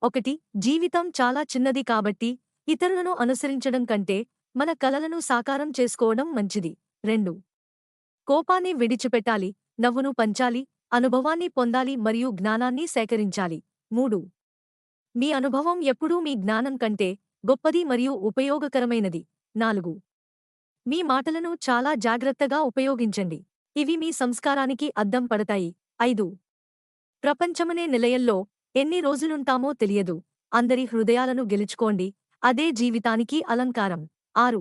ఒకటి, జీవితం చాలా చిన్నది కాబట్టి ఇతరులను అనుసరించడం కంటే మన కలలను సాకారం చేసుకోవడం మంచిది. 2. కోపాన్ని విడిచిపెట్టాలి, నవ్వును పంచాలి, అనుభవాన్ని పొందాలి మరియు జ్ఞానాన్ని సేకరించాలి. 3. మీ అనుభవం ఎప్పుడూ మీ జ్ఞానం కంటే గొప్పది మరియు ఉపయోగకరమైనది. 4. మీ మాటలను చాలా జాగ్రత్తగా ఉపయోగించండి. ఇవి మీ సంస్కారానికి అద్దం పడతాయి. 5. ప్రపంచమనే నిలయంలో ఎన్ని రోజులుంటామో తెలియదు. అందరి హృదయాలను గెలుచుకోండి. అదే జీవితానికి అలంకారం. 6.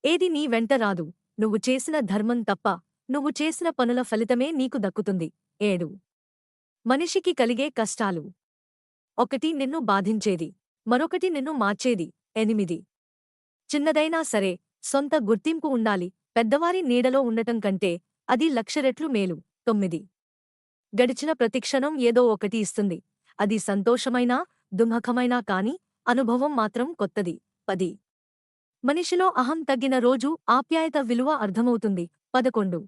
ఏది నీ వెంట రాదు. నువ్వు చేసిన ధర్మం తప్ప నువ్వు చేసిన పనుల ఫలితమే నీకు దక్కుతుంది. 7. మనిషికి కలిగే కష్టాలు. ఒకటి నిన్ను బాధించేది, మరొకటి నిన్ను మార్చేది. 8. చిన్నదైనా సరే సొంత గుర్తింపు ఉండాలి. పెద్దవారి నీడలో ఉండటం కంటే అది 1,00,000 రెట్లు మేలు. 9. గడిచిన ప్రతిక్షణం ఏదో ఒకటి ఇస్తుంది. అది సంతోషమైనా దుఃఖమైనా కాని అనుభవం మాత్రం కొత్తది. 10. మనిషిలో అహం తగ్గిన రోజు ఆప్యాయత విలువ అర్థమవుతుంది. 11.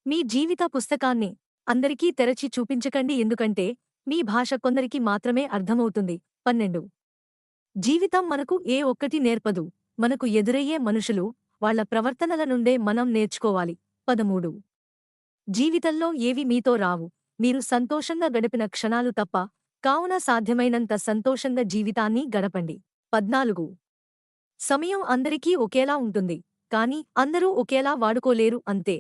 మీ జీవిత పుస్తకాన్ని అందరికీ తెరచి చూపించకండి, ఎందుకంటే మీ భాష కొందరికి మాత్రమే అర్థమవుతుంది. 12. జీవితం మనకు ఏ ఒక్కటి నేర్పదు. మనకు ఎదురయ్యే మనుషులు, వాళ్ల ప్రవర్తనల నుండే మనం నేర్చుకోవాలి. 13. జీవితంలో ఏవి మీతో రావు, మీరు సంతోషంగా గడిపిన క్షణాలు తప్ప. కావున సాధ్యమైనంత సంతోషంగా జీవితాన్ని గడపండి. 14. సమయం అందరికీ ఒకేలా ఉంటుంది, కాని అందరూ ఒకేలా వాడుకోలేరు అంతే.